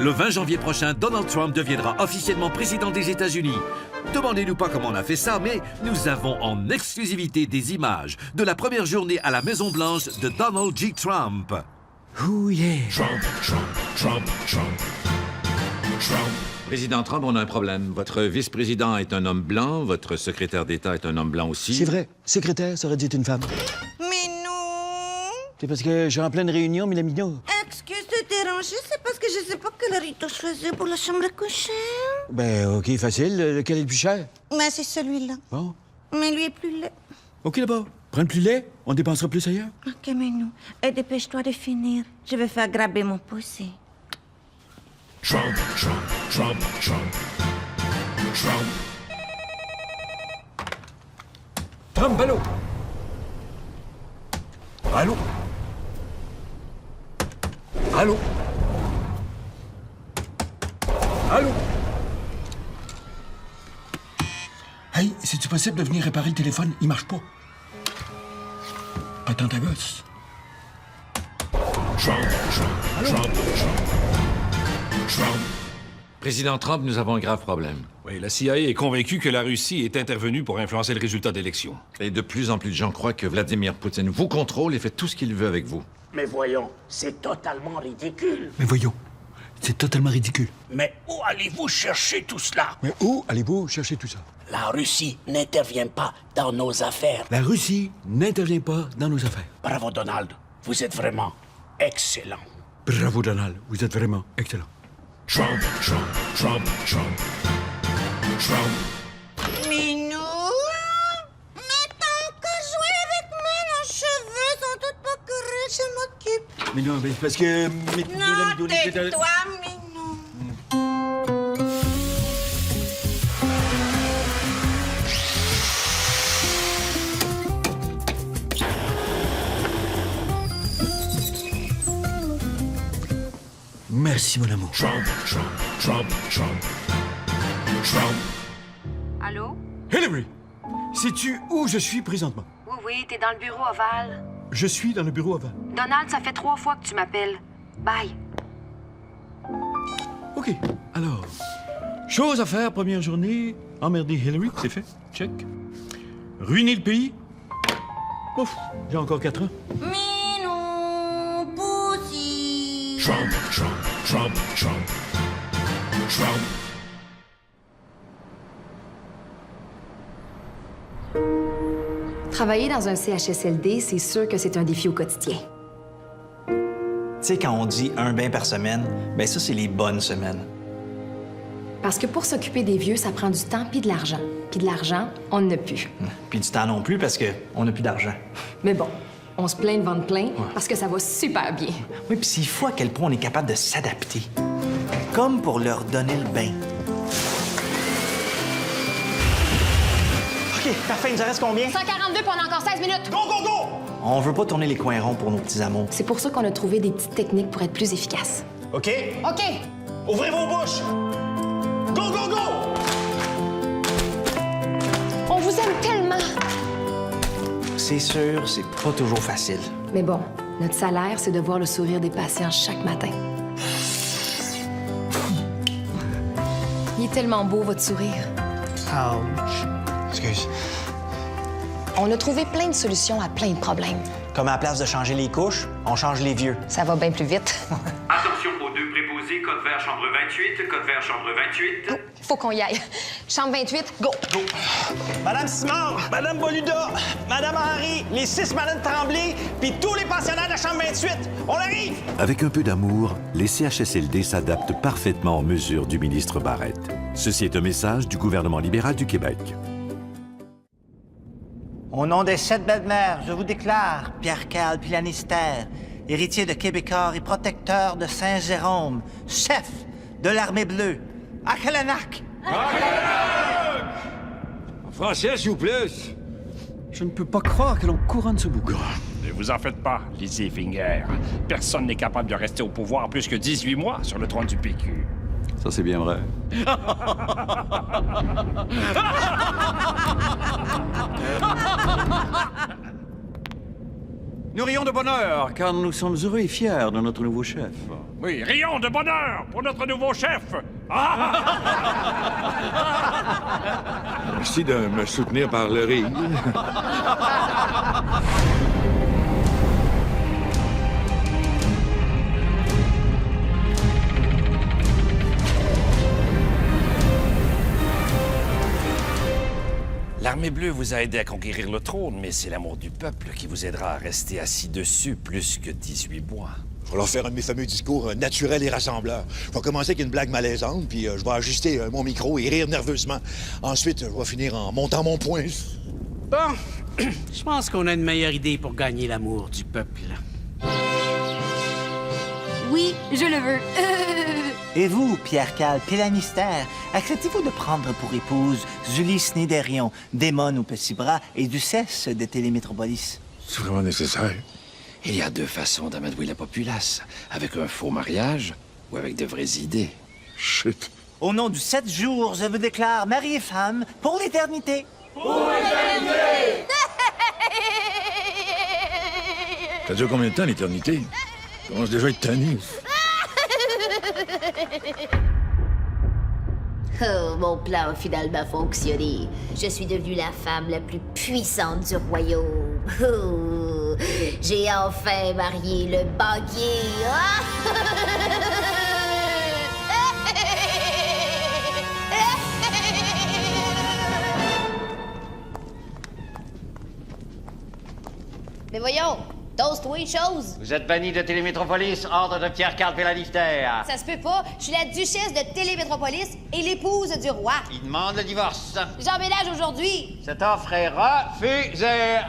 Le 20 janvier prochain, Donald Trump deviendra officiellement président des États-Unis. Demandez-nous pas comment on a fait ça, mais nous avons en exclusivité des images de la première journée à la Maison-Blanche de Donald J. Trump. Oh yeah! Trump, Trump, Trump, Trump, Trump. Président Trump, on a un problème. Votre vice-président est un homme blanc, votre secrétaire d'État est un homme blanc aussi. C'est vrai, secrétaire, ça aurait dû être une femme. Mais non! C'est parce que je suis en pleine réunion, Milamino. Excuse de déranger, c'est parce que je sais pas quel rideau choisir pour la chambre à coucher. Ben, OK, facile. Lequel est le plus cher? Mais c'est celui-là. Bon. Mais lui est plus laid. OK, là-bas. Prends le plus laid, on dépensera plus ailleurs. OK, mais non. Et dépêche-toi de finir. Je vais faire graber mon poussé. Trump, Trump, Trump, Trump, Trump. Trump, allô? Allô? Allô? Allô? Hey, c'est-tu possible de venir réparer le téléphone? Il marche pas. Pas tant ta gosse. Trump, Trump, Trump, Trump, Trump. Président Trump, nous avons un grave problème. Oui, la CIA est convaincue que la Russie est intervenue pour influencer le résultat de l'élection. Et de plus en plus de gens croient que Vladimir Poutine vous contrôle et fait tout ce qu'il veut avec vous. Mais voyons, c'est totalement ridicule. Mais voyons, c'est totalement ridicule. Mais où allez-vous chercher tout cela? Mais où allez-vous chercher tout ça? La Russie n'intervient pas dans nos affaires. La Russie n'intervient pas dans nos affaires. Bravo, Donald. Vous êtes vraiment excellent. Bravo, Donald. Vous êtes vraiment excellent. Trump, Trump, Trump, Trump, Trump. Minou? Mais tant que jouer avec moi, nos cheveux sont tous pas corrects, je m'occupe. Mais non, mais parce que... Non, tais-toi, Minou. Merci, mon amour. Trump, Trump, Trump, Trump, Trump. Allô? Hillary, sais-tu où je suis présentement? Oui, t'es dans le bureau ovale. Je suis dans le bureau avant. Donald, ça fait 3 fois que tu m'appelles. Bye. OK. Alors, chose à faire, première journée. Emmerder Hillary, c'est fait. Check. Ruiner le pays. Ouf, j'ai encore 4 ans. Minou, poussi. Trump, Trump, Trump, Trump, Trump. Travailler dans un CHSLD, c'est sûr que c'est un défi au quotidien. Tu sais, quand on dit un bain par semaine, ben ça, c'est les bonnes semaines. Parce que pour s'occuper des vieux, ça prend du temps puis de l'argent. Puis de l'argent, on n'en a plus. Puis du temps non plus, parce qu'on n'a plus d'argent. Mais bon, on se plaint de vendre plein parce que ça va super bien. Oui, puis c'est fou à quel point on est capable de s'adapter. Comme pour leur donner le bain. OK, parfait, il nous en reste combien? 142 pendant encore 16 minutes. Go, go, go! On veut pas tourner les coins ronds pour nos petits amours. C'est pour ça qu'on a trouvé des petites techniques pour être plus efficaces. OK? OK. Ouvrez vos bouches! Go, go, go! On vous aime tellement. C'est sûr, c'est pas toujours facile. Mais bon, notre salaire, c'est de voir le sourire des patients chaque matin. Il est tellement beau, votre sourire. Ouch. Excuse. On a trouvé plein de solutions à plein de problèmes. Comme à la place de changer les couches, on change les vieux. Ça va bien plus vite. Attention aux 2 préposés, code vert chambre 28, code vert chambre 28. Oh, faut qu'on y aille. Chambre 28, go! Go. Madame Simard, Madame Boluda, Madame Henry, les 6 Madame Tremblay, puis tous les pensionnaires de la chambre 28. On arrive! Avec un peu d'amour, les CHSLD s'adaptent parfaitement aux mesures du ministre Barrette. Ceci est un message du gouvernement libéral du Québec. Au nom des 7 belles-mères, je vous déclare Pierre-Carl Pilanister, héritier de Québécois et protecteur de Saint-Jérôme, chef de l'Armée bleue. Akalanak! En français, s'il vous plaît. Je ne peux pas croire que l'on couronne ce bouc. Ne vous en faites pas, Lizzie Finger. Personne n'est capable de rester au pouvoir plus que 18 mois sur le trône du PQ. Ça, c'est bien vrai. Nous rions de bonheur, car nous sommes heureux et fiers de notre nouveau chef. Oui, rions de bonheur pour notre nouveau chef. Merci de me soutenir par le rire. L'Armée bleue vous a aidé à conquérir le trône, mais c'est l'amour du peuple qui vous aidera à rester assis dessus plus que 18 mois. Je vais leur faire un de mes fameux discours naturels et rassembleurs. Je vais commencer avec une blague malaisante, puis je vais ajuster mon micro et rire nerveusement. Ensuite, je vais finir en montant mon poing. Bon, je pense qu'on a une meilleure idée pour gagner l'amour du peuple. Oui, je le veux. Et vous, Pierre-Carl Pelanister, acceptez-vous de prendre pour épouse Julie Snyderion, démon au petit bras et duchesse de Télémétropolis? C'est vraiment nécessaire. Il y a deux façons d'amadouer la populace. Avec un faux mariage ou avec de vraies idées. Chut. Au nom du 7 jours, je vous déclare mari et femme pour l'éternité. Pour l'éternité! Ça dure combien de temps, l'éternité? Je commence déjà à être tanné. Oh, mon plan a finalement fonctionné. Je suis devenue la femme la plus puissante du royaume. Oh, j'ai enfin marié le banquier. Mais voyons, toast-toi, chose. Vous êtes banni de Télémétropolis, ordre de Pierre-Carl Pelanister. Ça se peut pas. Je suis la duchesse de Télémétropolis et l'épouse du roi. Il demande le divorce. J'emménage aujourd'hui. Cette offre est refusée.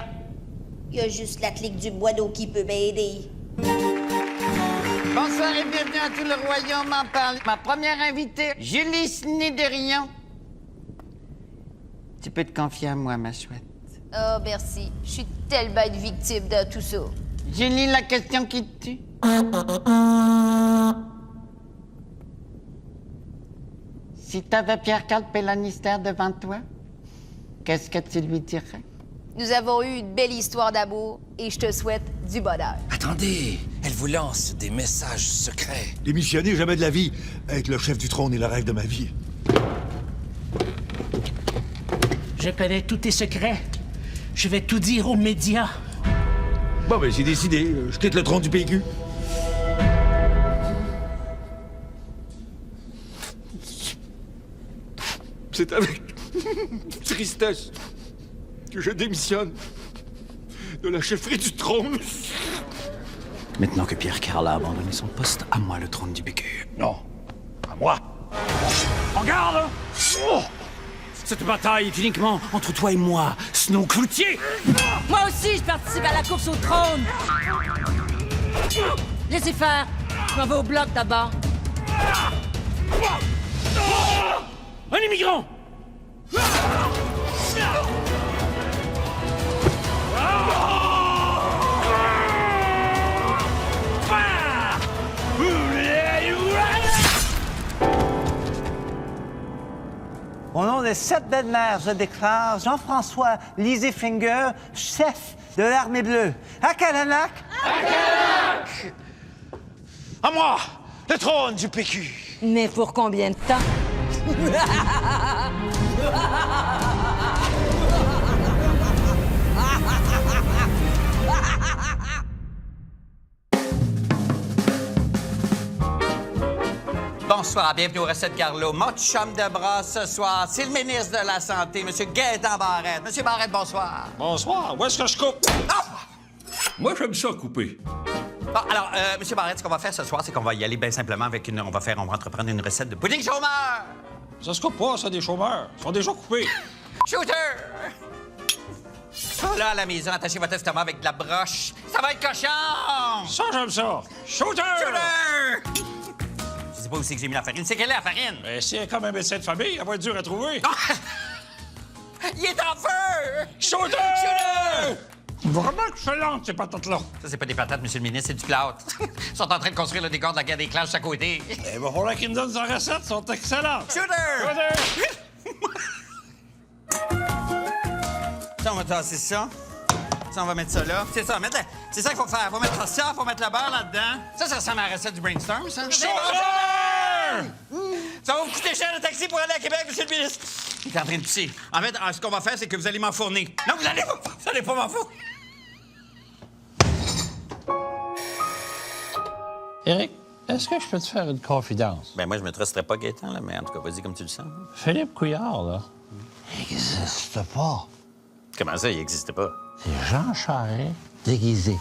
Il y a juste la clique du bois d'eau qui peut m'aider. Bonsoir et bienvenue à tout le royaume en parle. Ma première invitée, Julie Snyderion. Tu peux te confier à moi, ma chouette. Oh, merci. Je suis tellement une victime de tout ça. Julie, la question qui te tue. Si t'avais Pierre-Carl Pelanister devant toi, qu'est-ce que tu lui dirais? Nous avons eu une belle histoire d'amour et je te souhaite du bonheur. Attendez, elle vous lance des messages secrets. Démissionner jamais de la vie. Être le chef du trône est le rêve de ma vie. Je connais tous tes secrets. Je vais tout dire aux médias. Bon, ben, c'est décidé. Je quitte le trône du PQ. C'est avec tristesse que je démissionne de la chefferie du trône. Maintenant que Pierre-Carl a abandonné son poste, à moi le trône du PQ. Non, à moi. En garde! Oh! Cette bataille est uniquement entre toi et moi, Snow Cloutier! Moi aussi, je participe à la course au trône! Laissez faire. Je m'en vais au bloc d'abord. Un immigrant! Au nom des 7 belles-mères, je déclare Jean-François Liséfinger, chef de l'Armée bleue. Akalanak! Akalanak! À moi, le trône du PQ. Mais pour combien de temps? Bonsoir, bienvenue au Recette Carlo. Mon chum de bras ce soir, c'est le ministre de la Santé, M. Gaétan Barrette. M. Barrette, bonsoir. Bonsoir, où est-ce que je coupe? Ah! Moi, j'aime ça couper. Bon, alors, M. Barrette, ce qu'on va faire ce soir, c'est qu'on va y aller bien simplement avec une... On va entreprendre une recette de pudding chômeur. Ça se coupe pas, ça, des chômeurs. Ils sont déjà coupés. Shooter! Oh là, à la maison, attachez votre estomac avec de la broche. Ça va être cochon! Ça, j'aime ça. Shooter! Shooter! Je sais pas où c'est que j'ai mis la farine. C'est quelle est la farine? Ben, c'est comme un médecin de famille, elle va être dure à trouver. Il est en feu! Shooter! Shooter! Vraiment excellente, ces patates-là. Ça, c'est pas des patates, monsieur le ministre, c'est du plâtre. Ils sont en train de construire le décor de la guerre des clans à côté. Il va falloir qu'ils nous donnent sa recette, sont excellentes. Shooter! Ça, on va tasser ça. Ça, on va mettre ça là. C'est ça, c'est ça qu'il faut faire. Faut mettre ça, faut mettre le beurre là-dedans. Ça ressemble à la recette du brainstorm, ça. Ça va vous coûter cher le taxi pour aller à Québec, monsieur le ministre. Il est en train de pisser. En fait, ce qu'on va faire, c'est que vous allez m'en fournir. Non, vous allez pas m'en fournir. Éric, est-ce que je peux te faire une confidence? Ben moi, je me trusterais pas Gaétan, là, mais en tout cas, vas-y comme tu le sens. Philippe Couillard, là, il n'existe pas. Comment ça, il n'existe pas? C'est Jean Charest déguisé.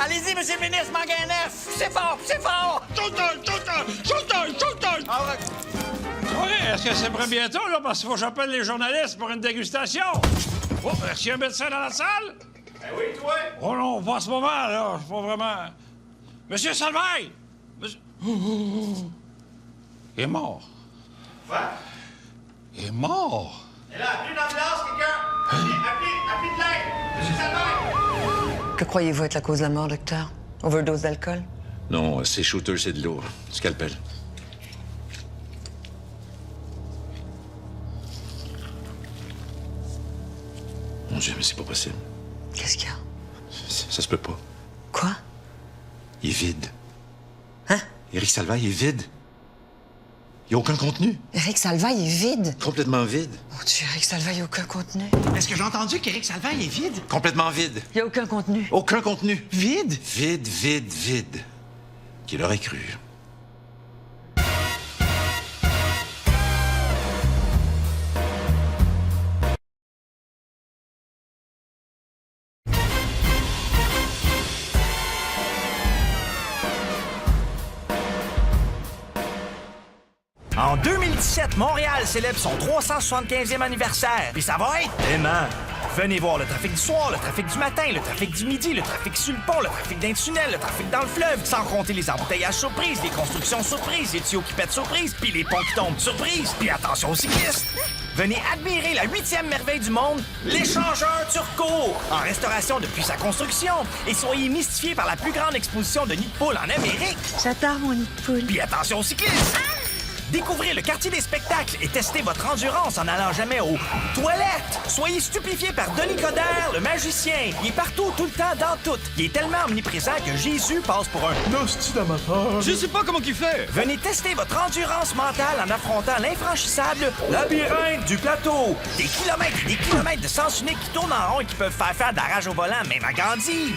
Allez-y, monsieur le ministre, manquez un F! C'est fort! Oui, est-ce que c'est prêt bientôt, là? Parce qu'il faut que j'appelle les journalistes pour une dégustation. Oh, est-ce qu'il y a un médecin dans la salle? Ben oui, toi! Oh non, pas en ce moment, là. C'est pas vraiment... Monsieur Salvaille! Monsieur... Il est mort. Quoi? Il est mort. Et là, appelez une ambulance, quelqu'un! Appelez de l'aide! Monsieur Salvaille! Que croyez-vous être la cause de la mort, docteur? Overdose d'alcool? Non, c'est shooter, c'est de l'eau. Scalpel. Mon Dieu, mais c'est pas possible. Qu'est-ce qu'il y a? Ça se peut pas. Quoi? Il est vide. Hein? Éric Salvaille est vide. Il n'y a aucun contenu. Éric Salvaille est vide? Complètement vide. Mon Dieu, Éric Salvaille n'a aucun contenu. Est-ce que j'ai entendu qu'Éric Salvaille est vide? Complètement vide. Il n'y a aucun contenu. Aucun contenu. Vide? Vide. Qui l'aurait cru? En 2017, Montréal célèbre son 375e anniversaire. Puis ça va être aimant. Venez voir le trafic du soir, le trafic du matin, le trafic du midi, le trafic sur le pont, le trafic d'un tunnel, le trafic dans le fleuve, sans compter les embouteillages surprises, les constructions surprises, les tuyaux qui pètent surprises, puis les ponts qui tombent surprises. Puis attention aux cyclistes. Venez admirer la 8e merveille du monde, l'échangeur Turco, en restauration depuis sa construction. Et soyez mystifiés par la plus grande exposition de nid de poule en Amérique. J'adore mon nid de poule. Puis attention aux cyclistes. Découvrez le quartier des spectacles et testez votre endurance en n'allant jamais aux toilettes. Soyez stupéfiés par Denis Coderre, le magicien. Il est partout, tout le temps, dans tout. Il est tellement omniprésent que Jésus passe pour un hostie d'amateur. Je sais pas comment qu'il fait. Venez tester votre endurance mentale en affrontant l'infranchissable labyrinthe du plateau. Des kilomètres et des kilomètres de sens unique qui tournent en rond et qui peuvent faire de la rage au volant, même à Gandhi.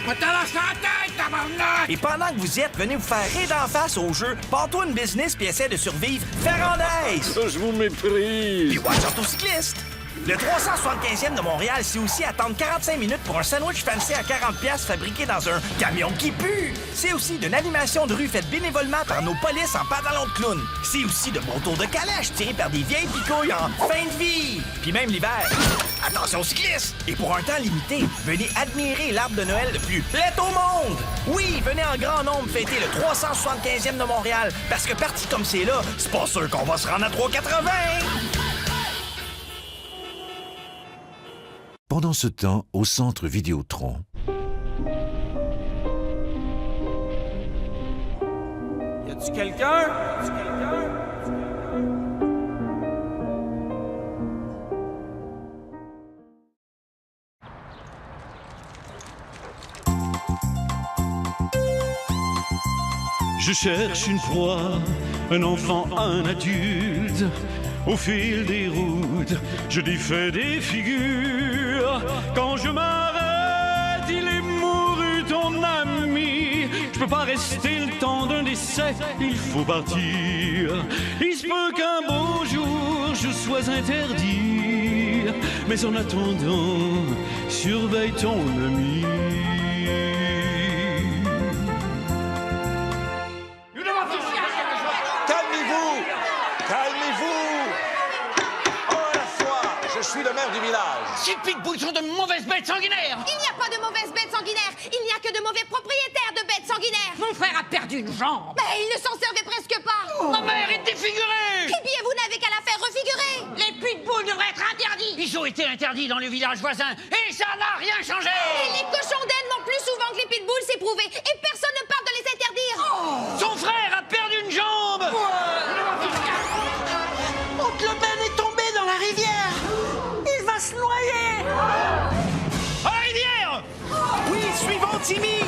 Et pendant que vous y êtes, venez vous faire rire d'en face au jeu. Pars-toi une business puis essaie de survivre Ferrandaise. Je vous méprise. Puis watch out aux cyclistes. Le 375e de Montréal, c'est aussi attendre 45 minutes pour un sandwich fancy à 40$ fabriqué dans un camion qui pue. C'est aussi d'une animation de rue faite bénévolement par nos polices en pantalon de clown. C'est aussi de bons tours de calèche tirés par des vieilles picouilles en fin de vie. Puis même l'hiver. Attention aux cyclistes. Et pour un temps limité, venez admirer l'arbre de Noël le plus laid au monde. Oui, venez en grand nombre fêter le 375e de Montréal. Parce que parti comme c'est là, c'est pas sûr qu'on va se rendre à 3,80. Pendant ce temps, au centre Vidéotron. Y a-tu quelqu'un? Je cherche une proie, un enfant, un adulte. Au fil des routes, je défais des figures. Quand je m'arrête, il est mouru ton ami. Je peux pas rester le temps d'un décès, il faut partir. Il se peut qu'un beau jour je sois interdit. Mais en attendant, surveille ton ami. Je suis le maire du village. Ces pitbulls sont de mauvaises bêtes sanguinaires. Il n'y a pas de mauvaises bêtes sanguinaires. Il n'y a que de mauvais propriétaires de bêtes sanguinaires. Mon frère a perdu une jambe. Mais il ne s'en servait presque pas. Ma mère est défigurée. Eh bien, vous n'avez qu'à la faire refigurer. Les pitbulls devraient être interdits. Ils ont été interdits dans le village voisin et ça n'a rien changé. Et les cochons d'Inde mentent plus souvent que les pitbulls, c'est prouvé. Et personne ne parle de les interdire. Son frère a perdu une Timmy!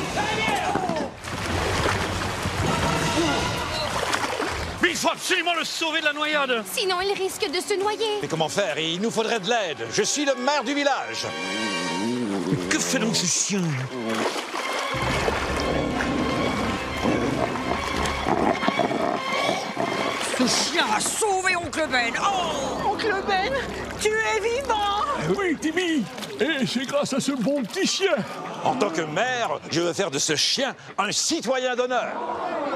Mais il faut absolument le sauver de la noyade. Sinon, il risque de se noyer. Mais comment faire? Il nous faudrait de l'aide. Je suis le maire du village. Que fait donc ce chien? Ce chien a sauvé Oncle Ben! Oh! Oncle Ben, tu es vivant! Oui, Timmy. Et c'est grâce à ce bon petit chien. En tant que maire, je veux faire de ce chien un citoyen d'honneur.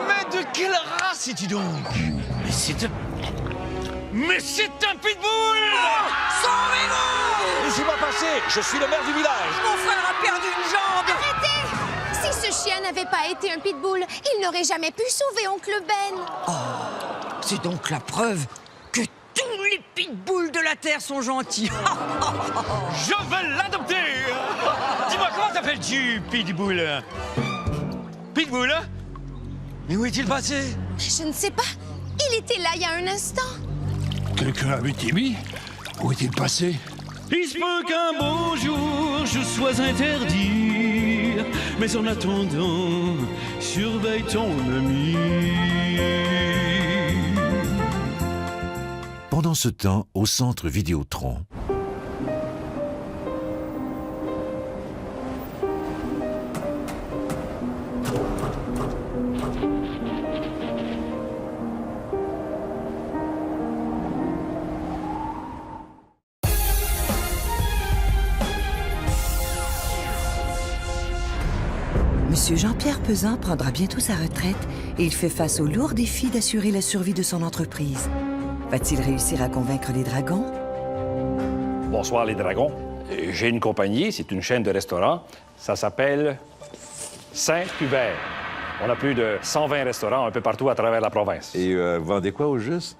Mais de quelle race es-tu donc? Mais c'est un pitbull! Sauvez-vous! Laissez-moi passer, je suis le maire du village. Mon frère a perdu une jambe! Arrêtez! Si ce chien n'avait pas été un pitbull, il n'aurait jamais pu sauver Oncle Ben. C'est donc la preuve que tous les pitbulls de la Terre sont gentils. Je vais l'adopter. Dis-moi, comment t'appelles-tu, Pitbull? Pitbull? Mais où est-il passé? Je ne sais pas. Il était là il y a un instant. Quelqu'un a vu Timmy? Où est-il passé? Il se peut qu'un beau jour je sois interdit, mais en attendant, surveille ton ami. Pendant ce temps, au centre Vidéotron, Monsieur Jean-Pierre Pesant prendra bientôt sa retraite et il fait face au lourd défi d'assurer la survie de son entreprise. Va-t-il réussir à convaincre les dragons? Bonsoir les dragons. J'ai une compagnie, c'est une chaîne de restaurants. Ça s'appelle Saint-Hubert. On a plus de 120 restaurants un peu partout à travers la province. Et vous vendez quoi au juste?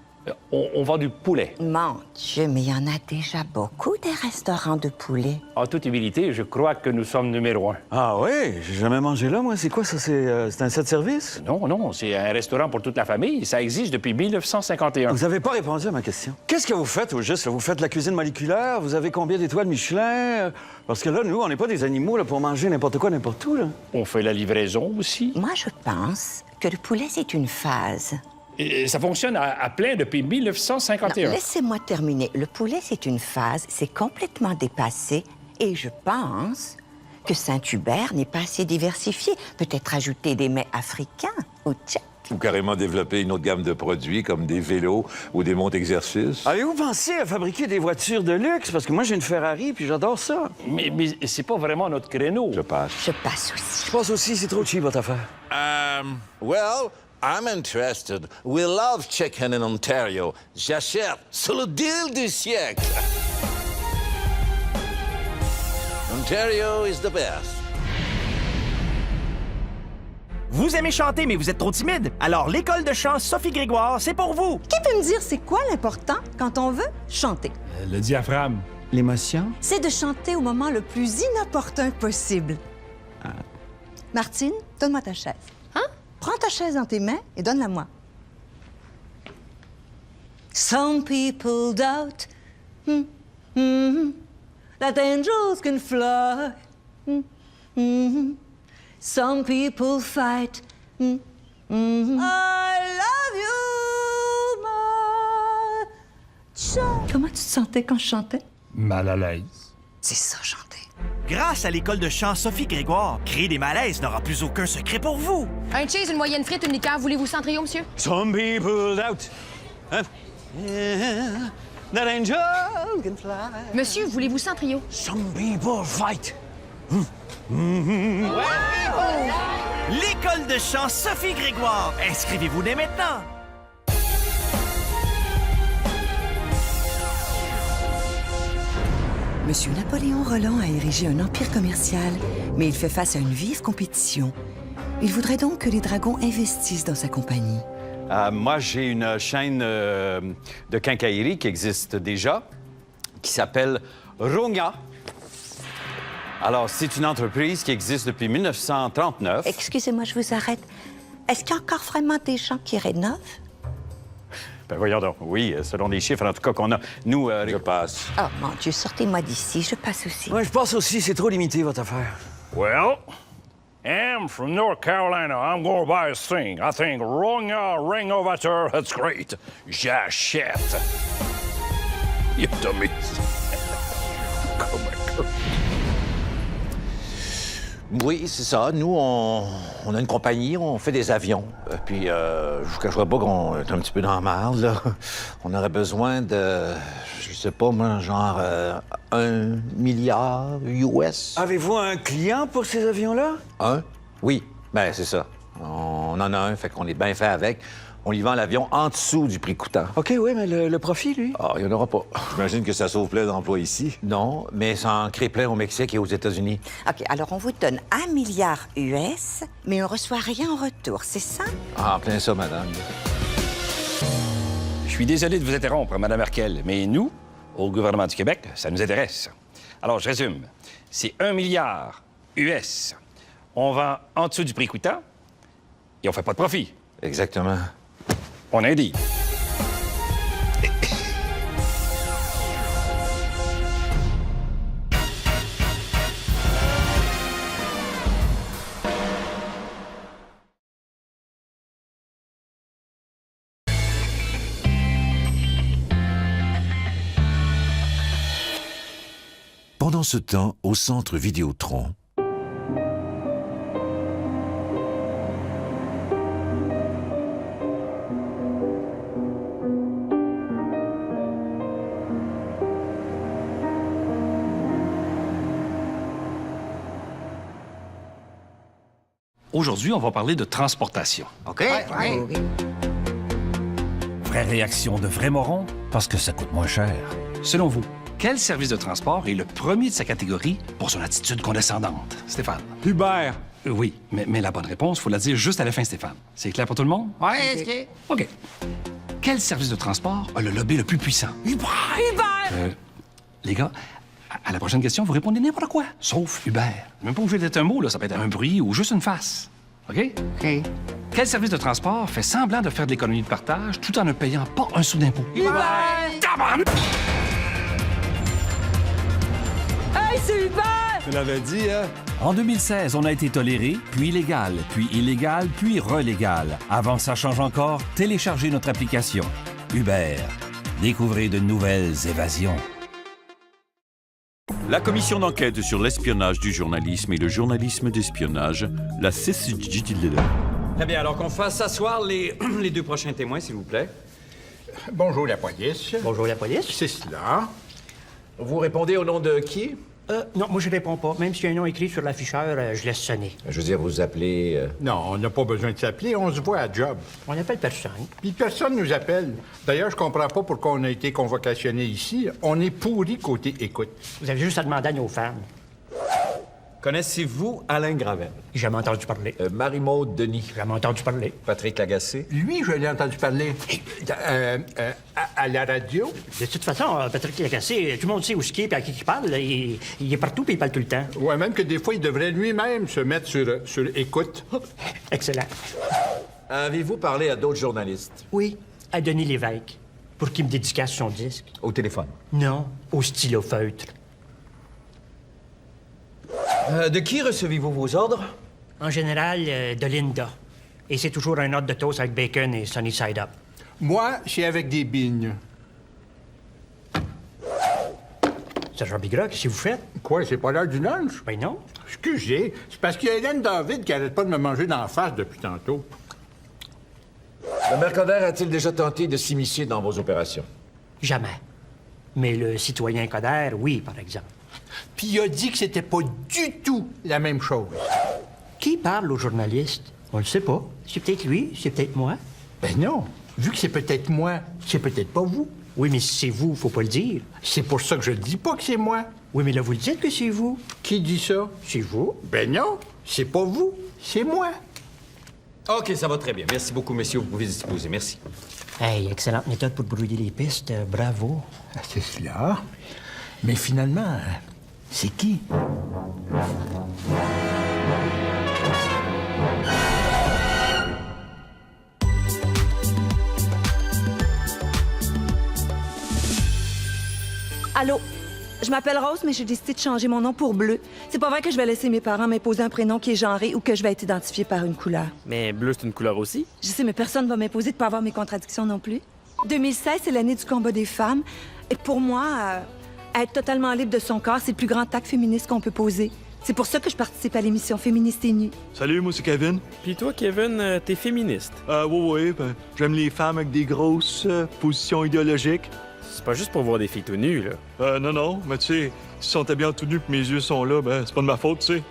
On vend du poulet. Mon Dieu, mais il y en a déjà beaucoup des restaurants de poulet. En toute humilité, je crois que nous sommes numéro 1. Ah oui? J'ai jamais mangé là, moi. C'est quoi ça? C'est un set-service? Non, c'est un restaurant pour toute la famille. Ça existe depuis 1951. Vous n'avez pas répondu à ma question. Qu'est-ce que vous faites au juste? Vous faites de la cuisine moléculaire? Vous avez combien d'étoiles Michelin? Parce que là, nous, on n'est pas des animaux là, pour manger n'importe quoi, n'importe où. Là. On fait la livraison aussi. Moi, je pense que le poulet, c'est une phase. Et ça fonctionne à plein depuis 1951. Laissez-moi terminer. Le poulet, c'est une phase, c'est complètement dépassé. Et je pense que Saint-Hubert n'est pas assez diversifié. Peut-être ajouter des mets africains ou tchèques. Ou carrément développer une autre gamme de produits comme des vélos ou des montes-exercices. Avez-vous pensé à fabriquer des voitures de luxe? Parce que moi, j'ai une Ferrari puis j'adore ça. Mais c'est pas vraiment notre créneau. Je passe. Je passe aussi. Je passe aussi, c'est trop cheap, votre affaire. Well, I'm interested. We love chicken in Ontario. J'achète. C'est le deal du siècle. Ontario is the best. Vous aimez chanter, mais vous êtes trop timide. Alors, l'école de chant Sophie Grégoire, c'est pour vous. Qui peut me dire c'est quoi l'important quand on veut chanter? Le diaphragme. L'émotion? C'est de chanter au moment le plus inopportun possible. Martine, donne-moi ta chaise. Hein? Prends ta chaise dans tes mains et donne-la-moi. Some people doubt that angels can fly. Some people fight. I love you, my child. Comment tu te sentais quand je chantais? Mal à l'aise. C'est ça, chanter. Grâce à l'école de chant Sophie Grégoire, créer des malaises n'aura plus aucun secret pour vous. Un cheese, une moyenne frite, une liqueur. Voulez-vous Centrio, monsieur? Some people doubt. Hein? That angel can fly. Monsieur, voulez-vous Centrio? Some people fight. L'école de chant Sophie Grégoire. Inscrivez-vous dès maintenant. Monsieur Napoléon Roland a érigé un empire commercial, mais il fait face à une vive compétition. Il voudrait donc que les dragons investissent dans sa compagnie. Moi, j'ai une chaîne de quincaillerie qui existe déjà, qui s'appelle Rogna. Alors, c'est une entreprise qui existe depuis 1939. Excusez-moi, je vous arrête. Est-ce qu'il y a encore vraiment des gens qui rénovent? Ben voyons donc. Oui, selon les chiffres, en tout cas, qu'on a. Nous, Je passe. Oh, mon Dieu, sortez-moi d'ici. Je passe aussi. Ouais, je passe aussi. C'est trop limité, votre affaire. Well, I'm from North Carolina. I'm going to buy a thing. I think Rogna Ringovator, that's great. J'achète. You dummies. Oh my God. Oui, c'est ça. Nous, on a une compagnie, on fait des avions. Puis, je vous cacherai pas qu'on est un petit peu dans la merde, là. On aurait besoin de, je sais pas, moi, genre 1 milliard US. Avez-vous un client pour ces avions-là? Un? Oui, ben c'est ça. On en a un, fait qu'on est bien fait avec. On lui vend l'avion en dessous du prix coûtant. OK, oui, mais le profit, lui? Ah, il n'y en aura pas. J'imagine que ça sauve plein d'emplois ici. Non, mais ça en crée plein au Mexique et aux États-Unis. OK, alors on vous donne 1 milliard US, mais on reçoit rien en retour, c'est ça? Ah, en plein ça, madame. Je suis désolé de vous interrompre, Mme Merkel, mais nous, au gouvernement du Québec, ça nous intéresse. Alors, je résume. C'est 1 milliard US. On vend en dessous du prix coûtant et on fait pas de profit. Exactement. On a un deal. Pendant ce temps, au centre Vidéotron, Aujourd'hui, on va parler de transportation. OK? Oui. Vraie réaction de vrais morons, parce que ça coûte moins cher. Selon vous, quel service de transport est le premier de sa catégorie pour son attitude condescendante? Stéphane? Uber. Oui, mais la bonne réponse, faut la dire juste à la fin, Stéphane. C'est clair pour tout le monde? Oui, c'est OK. Quel service de transport a le lobby le plus puissant? Uber! Les gars, à la prochaine question, vous répondez n'importe quoi, sauf Uber. Même pas obligé d'être un mot, là. Ça peut être un bruit ou juste une face. OK? OK. Quel service de transport fait semblant de faire de l'économie de partage tout en ne payant pas un sou d'impôt? Uber! Hey, c'est Uber! Tu l'avais dit, hein? En 2016, on a été toléré, puis légal, puis illégal, puis relégal. Avant que ça change encore, téléchargez notre application. Uber. Découvrez de nouvelles évasions. La commission d'enquête sur l'espionnage du journalisme et le journalisme d'espionnage, la CCJ. Très bien, alors qu'on fasse s'asseoir les deux prochains témoins, s'il vous plaît. Bonjour, la police. Bonjour, la police. C'est cela. Vous répondez au nom de qui? Non, moi, je réponds pas. Même s'il y a un nom écrit sur l'afficheur, je laisse sonner. Je veux dire, vous appelez... Non, on n'a pas besoin de s'appeler, on se voit à job. On n'appelle personne. Puis personne nous appelle. D'ailleurs, je comprends pas pourquoi on a été convocationné ici. On est pourri côté écoute. Vous avez juste à demander à nos femmes. Connaissez-vous Alain Gravel? J'ai jamais entendu parler. Marie-Maude Denis? J'ai jamais entendu parler. Patrick Lagacé? Lui, je l'ai entendu parler. À la radio. De toute façon, Patrick Lagacé, tout le monde sait où ce qu'il est et à qui il parle. Il est partout et il parle tout le temps. Ouais, même que des fois, il devrait lui-même se mettre sur écoute. Excellent. Avez-vous parlé à d'autres journalistes? Oui, à Denis Lévesque, pour qu'il me dédicace son disque. Au téléphone? Non, au stylo feutre. De qui recevez-vous vos ordres? En général, de Linda. Et c'est toujours un ordre de toast avec bacon et sunny side up. Moi, c'est avec des bignes. Sergent Bigra, qu'est-ce que vous faites? Quoi, c'est pas l'heure du lunch? Ben non. Excusez, c'est parce qu'il y a Hélène David qui arrête pas de me manger d'en face depuis tantôt. Le Mercader a-t-il déjà tenté de s'immiscer dans vos opérations? Jamais. Mais le citoyen Coder, oui, par exemple. Puis il a dit que c'était pas du tout la même chose. Qui parle aux journalistes? On le sait pas. C'est peut-être lui, c'est peut-être moi. Ben non. Vu que c'est peut-être moi, c'est peut-être pas vous. Oui, mais si c'est vous, faut pas le dire. C'est pour ça que je dis pas que c'est moi. Oui, mais là, vous le dites que c'est vous. Qui dit ça? C'est vous. Ben non, c'est pas vous, c'est moi. OK, ça va très bien. Merci beaucoup, messieurs. Vous pouvez disposer. Merci. Hey, excellente méthode pour brouiller les pistes. Bravo. C'est cela. Mais finalement, c'est qui? Allô? Je m'appelle Rose, mais j'ai décidé de changer mon nom pour Bleu. C'est pas vrai que je vais laisser mes parents m'imposer un prénom qui est genré ou que je vais être identifiée par une couleur. Mais bleu, c'est une couleur aussi. Je sais, mais personne va m'imposer de pas avoir mes contradictions non plus. 2016, c'est l'année du combat des femmes. Et pour moi, être totalement libre de son corps, c'est le plus grand acte féministe qu'on peut poser. C'est pour ça que je participe à l'émission Féministe et Nue. Salut, moi c'est Kevin. Puis toi, Kevin, t'es féministe. Oui, j'aime les femmes avec des grosses positions idéologiques. C'est pas juste pour voir des filles tout nues, là. Non, mais tu sais, s'ils sont habillés tout nus et mes yeux sont là, ben c'est pas de ma faute, tu sais.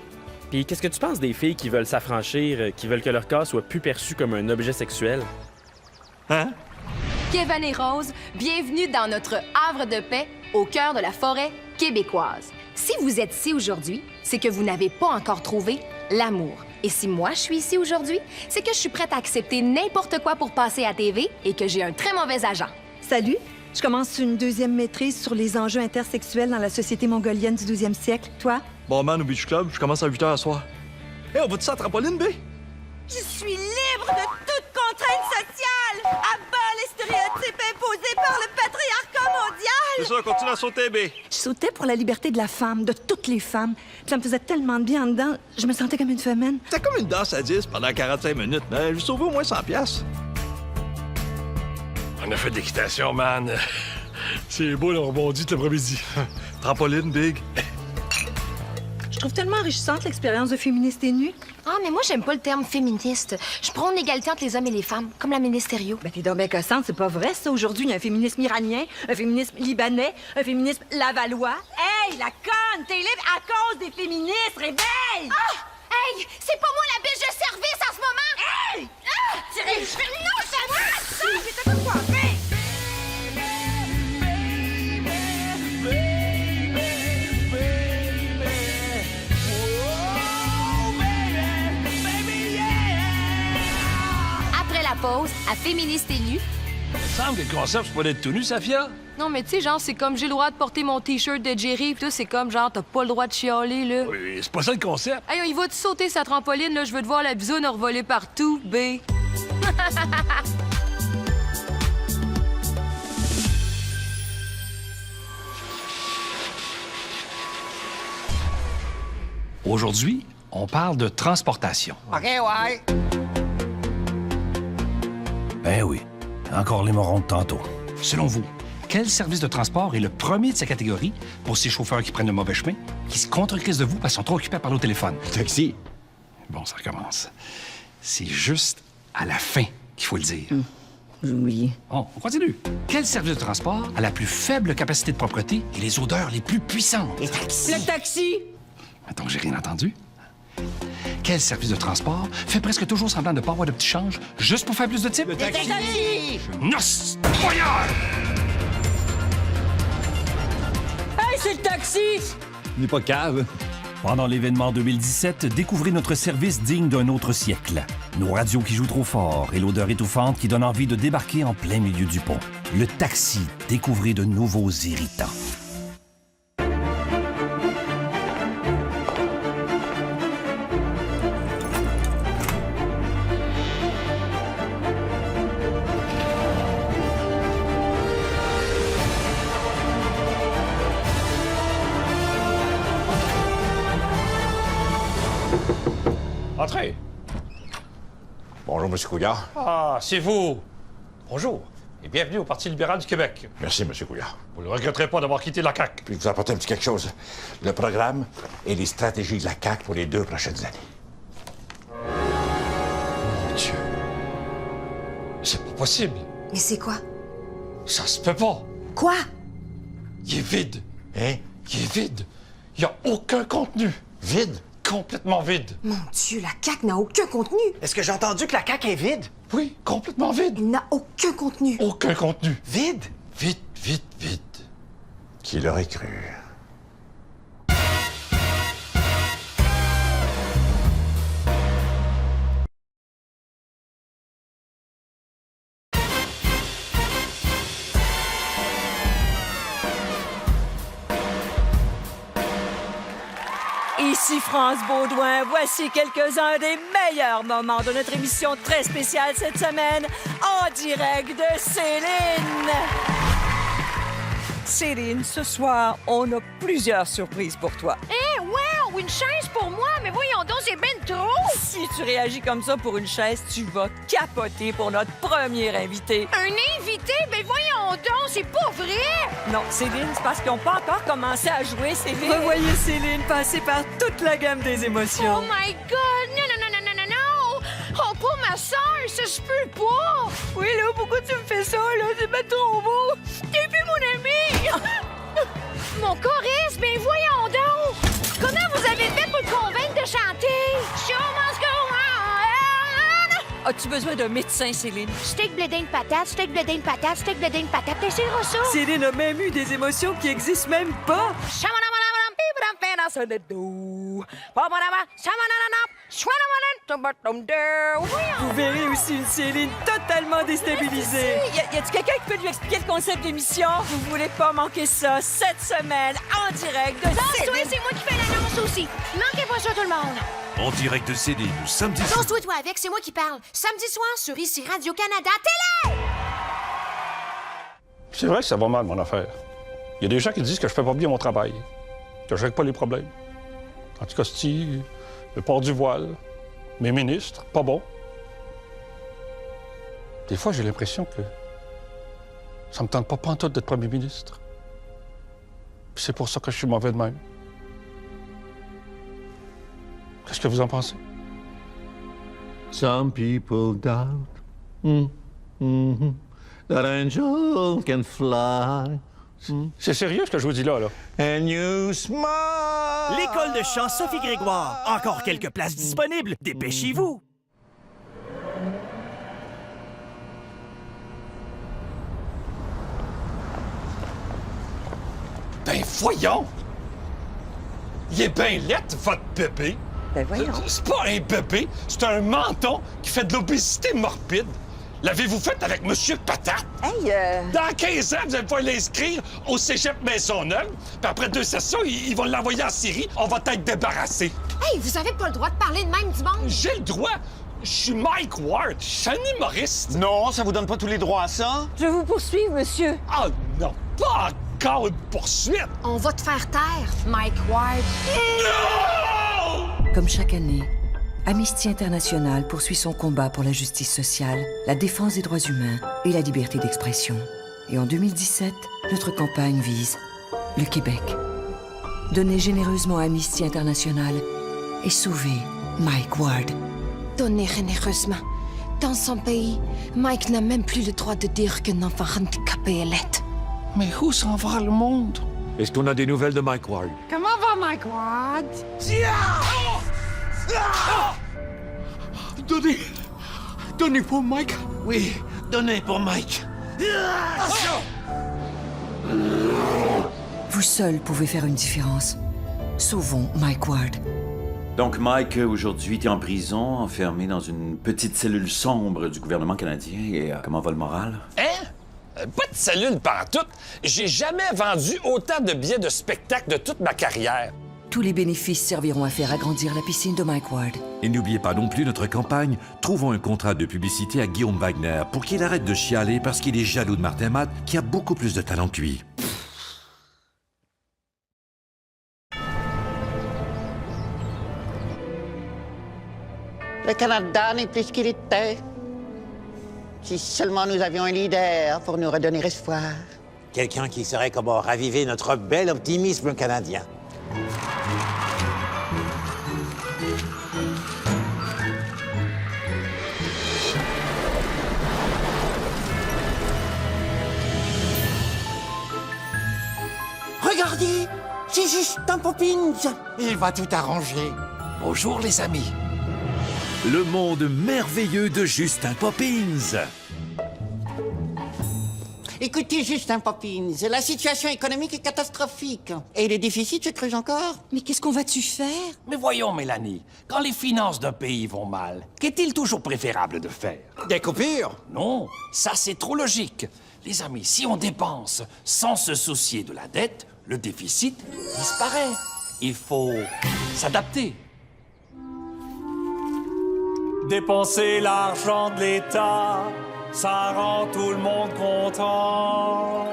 Puis qu'est-ce que tu penses des filles qui veulent s'affranchir, qui veulent que leur corps soit plus perçu comme un objet sexuel? Hein? Kevin et Rose, bienvenue dans notre havre de paix au cœur de la forêt québécoise. Si vous êtes ici aujourd'hui, c'est que vous n'avez pas encore trouvé l'amour. Et si moi je suis ici aujourd'hui, c'est que je suis prête à accepter n'importe quoi pour passer à TV et que j'ai un très mauvais agent. Salut, je commence une deuxième maîtrise sur les enjeux intersexuels dans la société mongolienne du 12e siècle. Toi? Bon, man, au Beach Club, je commence à 8h à soir. Hé, on va-tu ça à trampoline, B? Je suis libre de toute contrainte sociale! À bas les stéréotypes imposés par le patriarcat mondial! C'est ça, continue à sauter, B. Je sautais pour la liberté de la femme, de toutes les femmes. Puis ça me faisait tellement de bien en dedans, je me sentais comme une femelle. C'était comme une danse à 10 pendant 45 minutes, mais j'ai sauvé au moins 100 $. On a fait de l'équitation, man. C'est beau, on rebondit tout l'après-midi. Trampoline, big. Je trouve tellement enrichissante l'expérience de Féministe et Nue. Ah, mais moi, j'aime pas le terme féministe. Je prône l'égalité entre les hommes et les femmes, comme la ministériau. Ben, t'es donc bien cossante, c'est pas vrai, ça. Aujourd'hui, il y a un féminisme iranien, un féminisme libanais, un féminisme lavallois. Hey, la conne, t'es libre à cause des féministes, réveille! Ah! Hey! C'est pas moi la biche de service en ce moment! Hey! Ah! Non, ça va! J'étais pas coiffée! Après la pause, à Féministe et Nue. Il me semble que le concept, c'est pas d'être tout nu, Safia. Non, mais tu sais, genre, c'est comme j'ai le droit de porter mon T-shirt de Jerry, pis tout, c'est comme, genre, t'as pas le droit de chialer, là. Oui, c'est pas ça le concept. Hey, il va-tu sauter sa trampoline, là? Je veux te voir la bisoune revoler partout, B. Aujourd'hui, on parle de transportation. OK, ouais. Ben oui, encore les morons de tantôt. Selon vous, quel service de transport est le premier de sa catégorie pour ces chauffeurs qui prennent le mauvais chemin, qui se contre-crissent de vous parce qu'ils sont trop occupés à parler au téléphone? Taxi. Bon, ça recommence. C'est juste à la fin qu'il faut le dire. J'ai oublié. Bon, on continue. Quel service de transport a la plus faible capacité de propreté et les odeurs les plus puissantes? Les taxis. Le taxi! Mettons que j'ai rien entendu. Quel service de transport fait presque toujours semblant de ne pas avoir de petit change juste pour faire plus de types? Le taxi! Noce! Voyeur! Hey, c'est le taxi! N'est pas cave. Pendant l'événement 2017, découvrez notre service digne d'un autre siècle. Nos radios qui jouent trop fort et l'odeur étouffante qui donne envie de débarquer en plein milieu du pont. Le taxi, découvrez de nouveaux irritants. Entrez. Bonjour, M. Couillard. Ah, c'est vous. Bonjour et bienvenue au Parti libéral du Québec. Merci, M. Couillard. Vous ne regretterez pas d'avoir quitté la CAQ. Puis vous apporter un petit quelque chose. Le programme et les stratégies de la CAQ pour les 2 prochaines années. Mon Dieu. C'est pas possible. Mais c'est quoi? Ça se peut pas. Quoi? Il est vide. Hein? Il est vide. Il n'y a aucun contenu. Vide? Complètement vide. Mon Dieu, la CAQ n'a aucun contenu. Est-ce que j'ai entendu que la CAQ est vide? Oui, complètement vide. Il n'a aucun contenu. Aucun contenu. Vide? Vide, vide, vide. Qui l'aurait cru? Ici France Baudouin, voici quelques-uns des meilleurs moments de notre émission très spéciale cette semaine, en direct de Céline. Céline, ce soir, on a plusieurs surprises pour toi. Eh, wow! Une chaise pour moi? Mais voyons donc, c'est ben trop! Si tu réagis comme ça pour une chaise, tu vas capoter pour notre premier invité. Un invité? Ben voyons donc, c'est pas vrai! Non, Céline, c'est parce qu'ils n'ont pas encore commencé à jouer, Céline. Revoyez Céline passer par toute la gamme des émotions. Oh my God! Non, non, non, non, non, non, non! Oh, pas ma soeur! Ça se peut pas! Oui, là, pourquoi tu me fais ça, là? C'est pas trop beau! T'es plus mon ami! Mon choriste, ben voyons donc! Comment vous avez fait pour le convaincre de chanter? Show must go on! As-tu besoin d'un médecin, Céline? Steak, blé d'Inde, patate, steak, blé d'Inde, patate, steak, blé d'Inde, patate, t'essaieras ça? Céline a même eu des émotions qui existent même pas. Vous verrez aussi une Céline totalement déstabilisée. Y a-tu quelqu'un qui peut lui expliquer le concept d'émission? Vous voulez pas manquer ça cette semaine en direct de Danse-toi, Céline. c'est moi qui fais l'annonce aussi. Manquez pas ça, tout le monde. En direct de Céline, samedi soir. Danse-toi, toi, avec, c'est moi qui parle. Samedi soir sur ici Radio-Canada Télé! C'est vrai que ça va mal, mon affaire. Il y a des gens qui disent que je fais pas bien mon travail, que je règle pas les problèmes. Anticosti, le port du voile, mes ministres, pas bon. Des fois, j'ai l'impression que ça me tente pas pantoute d'être premier ministre. Puis c'est pour ça que je suis mauvais de même. Qu'est-ce que vous en pensez? Some people doubt that angel can fly. C'est sérieux ce que je vous dis là? And you smile. L'école de chant Sophie Grégoire. Encore quelques places disponibles. Dépêchez-vous. Ben voyons! Il est bien lettre, votre bébé. Ben voyons. C'est pas un bébé, c'est un menton qui fait de l'obésité morbide. L'avez-vous fait avec Monsieur Patate? Hey, Dans 15 ans, vous allez pouvoir l'inscrire au Cégep Maisonneuve, puis après 2 sessions, ils vont l'envoyer en Syrie. On va être débarrassés. Hey, vous avez pas le droit de parler de même du monde! J'ai le droit. Je suis Mike Ward, je suis un humoriste. Non, ça vous donne pas tous les droits à ça? Je vous poursuis, monsieur. Ah non, pas encore une poursuite. On va te faire taire, Mike Ward. Comme chaque année, Amnesty International poursuit son combat pour la justice sociale, la défense des droits humains et la liberté d'expression. Et en 2017, notre campagne vise le Québec. Donnez généreusement à Amnesty International et sauvez Mike Ward. Donnez généreusement. Dans son pays, Mike n'a même plus le droit de dire qu'un enfant handicapé est laid. Mais où s'en va le monde? Est-ce qu'on a des nouvelles de Mike Ward? Comment va Mike Ward? Donnez pour Mike? Oui, donnez pour Mike. Vous seul pouvez faire une différence. Sauvons Mike Ward. Donc, Mike, aujourd'hui, tu es en prison, enfermé dans une petite cellule sombre du gouvernement canadien. Et comment va le moral? Hein? Pas de cellule pantoute. J'ai jamais vendu autant de billets de spectacle de toute ma carrière. Tous les bénéfices serviront à faire agrandir la piscine de Mike Ward. Et n'oubliez pas non plus notre campagne. Trouvons un contrat de publicité à Guillaume Wagner pour qu'il arrête de chialer parce qu'il est jaloux de Martin Matt, qui a beaucoup plus de talent que lui. Le Canada n'est plus ce qu'il était. Si seulement nous avions un leader pour nous redonner espoir. Quelqu'un qui saurait comment raviver notre bel optimisme canadien. Regardez, c'est Justin Poppins. Il va tout arranger. Bonjour, les amis. Le monde merveilleux de Justin Poppins. Écoutez, Justin Poppins, la situation économique est catastrophique. Et les déficits se creusent encore. Mais qu'est-ce qu'on va-tu faire? Mais voyons, Mélanie, quand les finances d'un pays vont mal, qu'est-il toujours préférable de faire? Des coupures? Non, ça c'est trop logique. Les amis, si on dépense sans se soucier de la dette, le déficit disparaît. Il faut s'adapter. Dépenser l'argent de l'État, ça rend tout le monde content.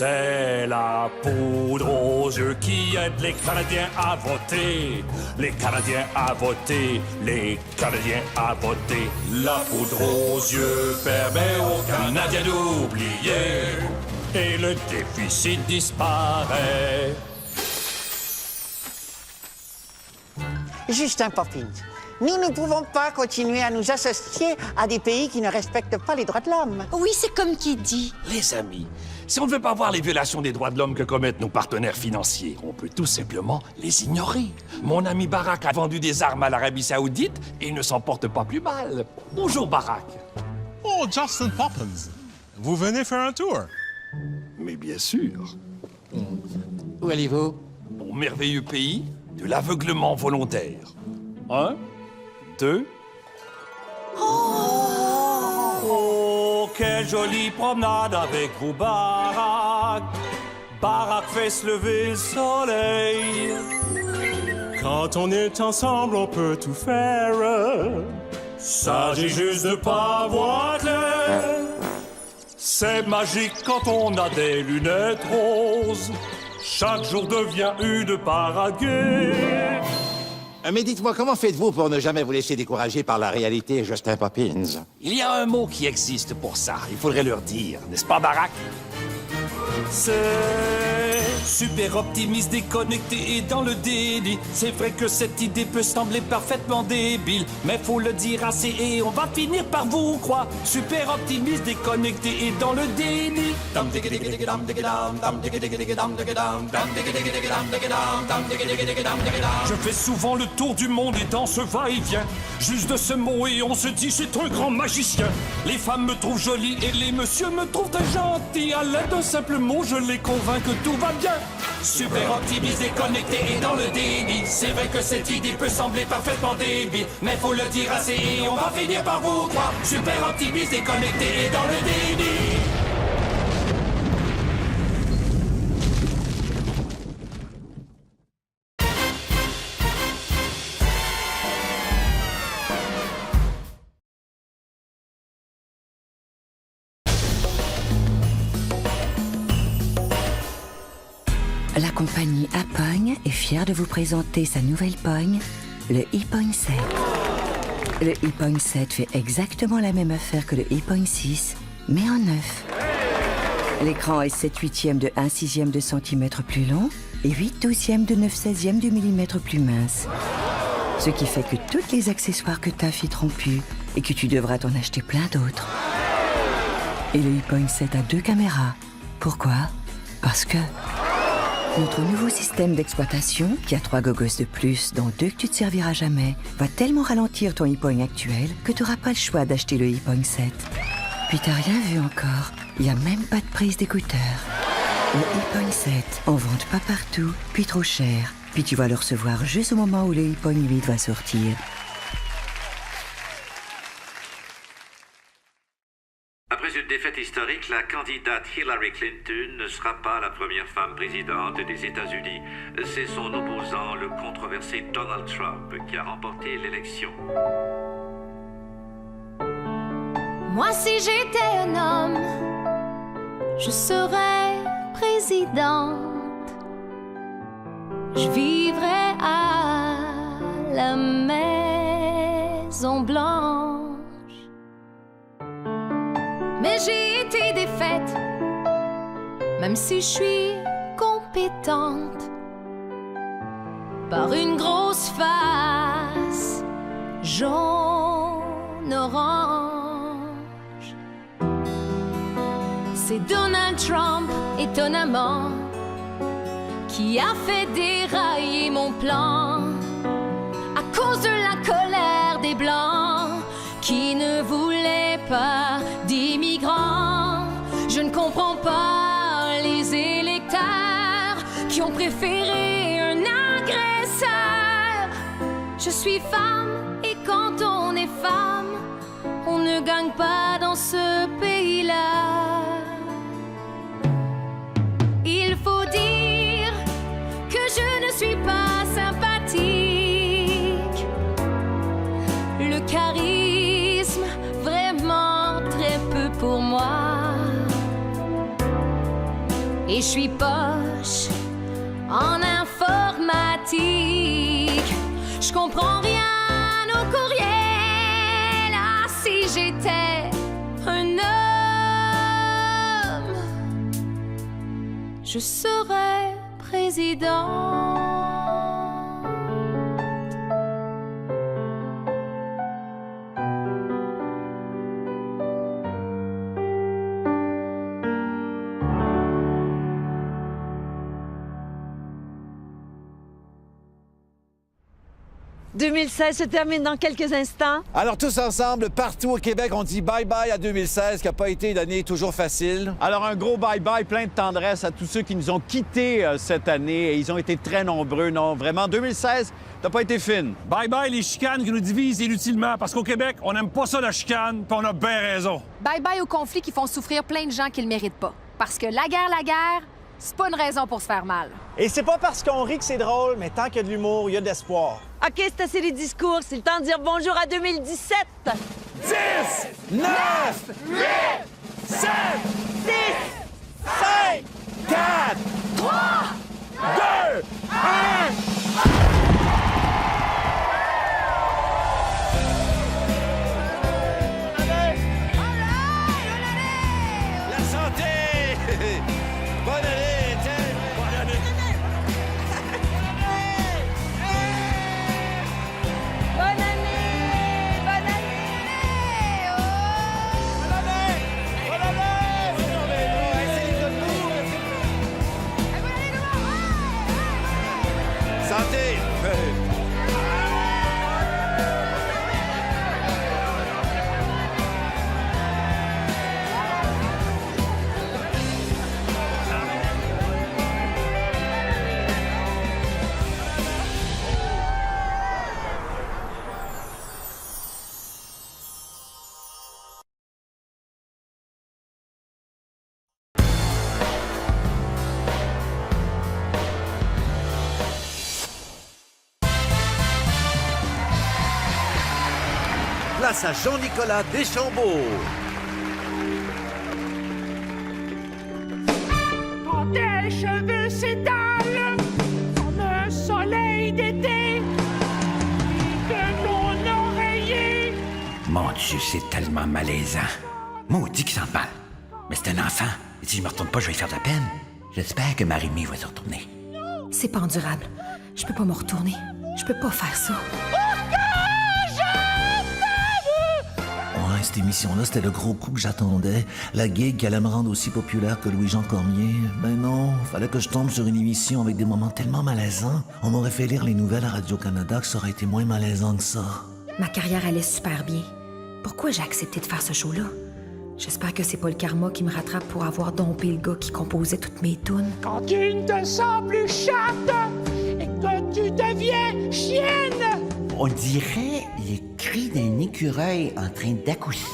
C'est la poudre aux yeux qui aide les Canadiens à voter. Les Canadiens à voter, les Canadiens à voter. La poudre aux yeux permet aux Canadiens d'oublier. Et le déficit disparaît. Justin Poppins, nous ne pouvons pas continuer à nous associer à des pays qui ne respectent pas les droits de l'homme. Oui, c'est comme qui dit. Les amis, si on ne veut pas voir les violations des droits de l'homme que commettent nos partenaires financiers, on peut tout simplement les ignorer. Mon ami Barack a vendu des armes à l'Arabie Saoudite et il ne s'en porte pas plus mal. Bonjour, Barack. Oh, Justin Poppins, vous venez faire un tour? Mais bien sûr. Où allez-vous? Au merveilleux pays de l'aveuglement volontaire. 1, 2... Oh, quelle jolie promenade avec vous, Barack. Barack fait se lever le soleil. Quand on est ensemble, on peut tout faire. S'agit juste de pas voir clair. C'est magique quand on a des lunettes roses. Chaque jour devient une parade gaie. Mais dites-moi, comment faites-vous pour ne jamais vous laisser décourager par la réalité, Justin Poppins? Il y a un mot qui existe pour ça. Il faudrait leur dire, n'est-ce pas, Barack? C'est super optimiste, déconnecté et dans le déni. C'est vrai que cette idée peut sembler parfaitement débile, mais faut le dire assez et on va finir par vous croire. Super optimiste, déconnecté et dans le déni. Je fais souvent le tour du monde et dans ce va-et-vient, juste de ce mot et on se dit c'est un grand magicien. Les femmes me trouvent jolie et les messieurs me trouvent très gentil. À l'aide d'un simple mot, je les convainc que tout va bien. Super optimiste, déconnecté et dans le déni. C'est vrai que cette idée peut sembler parfaitement débile, mais faut le dire assez et on va finir par vous croire. Super optimiste, déconnecté et dans le déni. La compagnie Apogne est fière de vous présenter sa nouvelle pogne, le ePogne 7. Le ePogne 7 fait exactement la même affaire que le ePogne 6, mais en neuf. L'écran est 7/8 de 1/6 de centimètre plus long et 8/12 de 9/16 de millimètre plus mince. Ce qui fait que tous les accessoires que t'as filtreront plus et que tu devras t'en acheter plein d'autres. Et le ePogne 7 a 2 caméras. Pourquoi? Parce que notre nouveau système d'exploitation, qui a 3 gogos de plus, dont 2 que tu te serviras jamais, va tellement ralentir ton ePogne actuel que tu n'auras pas le choix d'acheter le ePogne 7. Puis t'as rien vu encore. Il n'y a même pas de prise d'écouteur. Le ePogne 7, on vend pas partout, puis trop cher. Puis tu vas le recevoir juste au moment où le ePogne 8 va sortir. Après une défaite historique, la candidate Hillary Clinton ne sera pas la première femme présidente des États-Unis. C'est son opposant, le controversé Donald Trump, qui a remporté l'élection. Moi, si j'étais un homme, je serais présidente. Je vivrais à la Maison Blanche. Mais j'ai été défaite, même si je suis compétente, par une grosse face jaune-orange. C'est Donald Trump, étonnamment, qui a fait dérailler mon plan à cause de la colère des Blancs qui ne voulaient pas d'immigrants. Je ne comprends pas les électeurs qui ont préféré un agresseur. Je suis femme et quand on est femme, on ne gagne pas dans ce pays-là. Il faut dire que je ne suis pas sympathique. Le charisme, vraiment très peu pour moi. Et je suis poche en informatique. Je comprends rien au courriel. Ah, si j'étais un homme, je serais président. « 2016 se termine dans quelques instants. Alors, tous ensemble, partout au Québec, on dit bye-bye à 2016, qui n'a pas été une année toujours facile. Alors, un gros bye-bye, plein de tendresse à tous ceux qui nous ont quittés cette année. Et ils ont été très nombreux. Non, vraiment, 2016, t'as pas été fine. Bye-bye les chicanes qui nous divisent inutilement, parce qu'au Québec, on n'aime pas ça la chicane, puis on a bien raison. Bye-bye aux conflits qui font souffrir plein de gens qui le méritent pas. Parce que la guerre, c'est pas une raison pour se faire mal. Et c'est pas parce qu'on rit que c'est drôle, mais tant qu'il y a de l'humour, il y a de l'espoir. OK, c'est assez les discours. C'est le temps de dire bonjour à 2017. 10, 9, 8, 7, 6, 5, 4, 3, 2, 1... La santé! Bonne année, tiens! Bonne année! Bonne année! Bonne année! Bonne année! Santé! Place à Jean-Nicolas Deschambault. Quand tes cheveux s'étalent comme un soleil d'été, de ton oreiller. Mon Dieu, c'est tellement malaisant. Maudit qu'il sent mal. Mais c'est un enfant. Et si je me retourne pas, je vais lui faire de la peine. J'espère que Marie-Mie va se retourner. C'est pas endurable. Je peux pas me retourner. Je peux pas faire ça. Ouais, cette émission-là, c'était le gros coup que j'attendais. La gig qui allait me rendre aussi populaire que Louis-Jean Cormier. Ben non, fallait que je tombe sur une émission avec des moments tellement malaisants. On m'aurait fait lire les nouvelles à Radio-Canada que ça aurait été moins malaisant que ça. Ma carrière allait super bien. Pourquoi j'ai accepté de faire ce show-là? J'espère que c'est pas le karma qui me rattrape pour avoir dompé le gars qui composait toutes mes tunes. Quand tu ne te sens plus chatte et que tu deviens chienne. On dirait les cris d'un écureuil en train d'accousser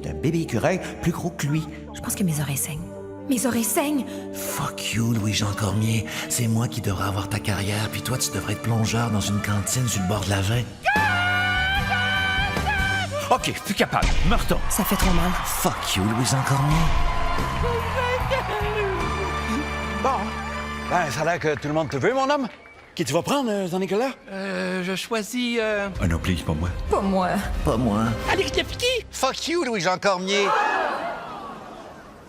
d'un bébé écureuil plus gros que lui. Je pense que mes oreilles saignent. Mes oreilles saignent! Fuck you, Louis-Jean Cormier. C'est moi qui devrais avoir ta carrière, puis toi, tu devrais être plongeur dans une cantine sur le bord de la Vin. OK, plus capable. Me retourne. Ça fait trop mal. Fuck you, Louis-Jean Cormier. Bon. Ben, ça a l'air que tout le monde te veut, mon homme. Qui tu vas prendre, Jean-Nicolas? Je choisis... Ah non, please, pas moi. Pas moi. Pas moi. Alex Lefty! Fuck you, Louis-Jean Cormier.